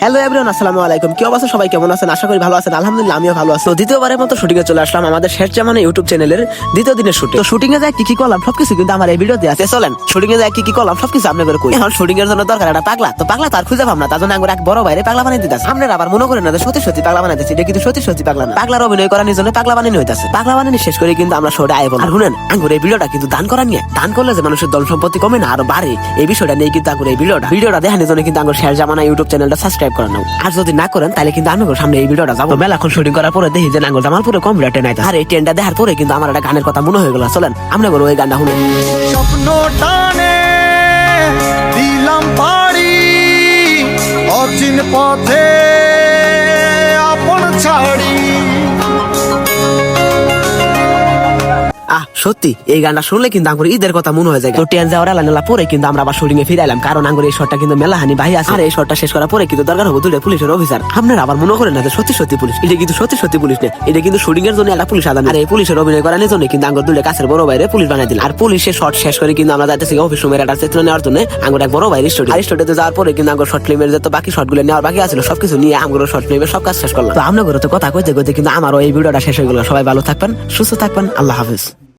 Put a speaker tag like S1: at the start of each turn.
S1: Hello everyone, আসসালামু আলাইকুম। কি অবস্থা সবাই, কেমন আছেন? আশা করি ভালো আছেন। আলহামদুলিল্লাহ আমিও ভালো আছি। তো দ্বিতীয়বারের মতো শুটিং এ চলে আসলাম আমাদের শেষ জামানা ইউটিউব চ্যানেলের দ্বিতীয় দিনের শুটিং। তো শুটিং এ যায় কি কি করলাম সবকিছু কিন্তু আমার এই ভিডিওতে আছে। চলেন শুটিং এ যায় কি কি করলাম সবকিছু আপনাদের কই। এখন শুটিং এর জন্য দরকার একটা পাগলা। তো পাগলা তার খুঁজে পাবো না, তার জন্য আমরা এক বড় বাইরে পাগলা বানিয়ে দিতেছি। আপনারা আবার মনে করেন না যে সত্যি সত্যি পাগলা বানাইতেছি, এটা কিন্তু সত্যি সত্যি পাগলা না। পাগলার অভিনয় করার জন্য পাগলা বানানো হইতাছে। পাগলা বানানো শেষ করে কিন্তু আমরা শোটা আইব। আর শুনেন, আঙ্গুর এই ভিডিওটা কিন্তু দান করা নিয়ে, দান করলে যে মানুষের দল সম্পত্তি কমে না আরো বাড়ে, এই বিষয়টা নিয়ে কিন্তু আঙ্গুর এই ভিডিওটা দেখানোর জন্য কিন্তু আঙ্গুর শেষ জামানা ইউটিউব চ্যানেলটা সাবস্ক্রাইব করে নাও। আর যদি না করেন তাহলে কিন্তু আমি সামনে এই ভিডিওটা যাবো। মেলা এখন শুটিং করার পরে দেখি যে নাঙ্গল জামালপুরে কম্পিউটার ট্রেন আইতা। আর এই ট্রেনটা দেখার পরে কিন্তু আমার একটা গানের কথা মনে হয়ে গেল। চলেন আমরা বলবো এই গানটা শুনুন।
S2: স্বপ্ন টানে দিলাম পাড়ি অচিন পথে আপন ছাড়ি।
S1: সত্যি এই গানটা শুনলে কিন্তু আঙ্গুর ঈদের কথা মনে হয়ে যায়। তো ট্রেন যাওয়ার এলা পরে কিন্তু আমরা আবার শুটিং এ ফিরে এলাম, কারণ আঙ্গুর এই শটটা কিন্তু মেলা হানি ভাই আছে। আর এই শটটা শেষ করার পরে কিন্তু দরকার হবো দুটো পুলিশের অফিসার। আপনারা আবার মনে করেন না যে সত্যি সত্যি পুলিশ, এটা কিন্তু সত্যি সত্যি পুলিশ না, এটা কিন্তু শুটিং এর জন্য একটা পুলিশ আদান। আর এই পুলিশের অভিনয় করার জন্য কিন্তু আঙ্গুর দুটো কাছের বড় বাইরে পুলিশ বানাই দিল। আর পুলিশের শট শেষ করে কিন্তু আমরা যাইতেছি অফিস রুমের একটা চিত্র নেওয়ার জন্য আঙ্গুর এক বড় বাইরে স্টুডিও। আর স্টুডিওতে যাওয়ার পরে কিন্তু আঙ্গুর শর্ট ফিল্মের যত বাকি শটগুলো নেওয়ার বাকি আছিল সবকিছু নিয়ে আঙ্গুর শর্ট ফিল্মের সব কাজ শেষ করলাম। তো আপনার তো কথা কইতে কইতে কিন্তু আমারও এই ভিডিওটা শেষ হয়ে গেল। সবাই ভালো থাকবেন, সুস্থ থাকবেন, আল্লাহ হাফিজ।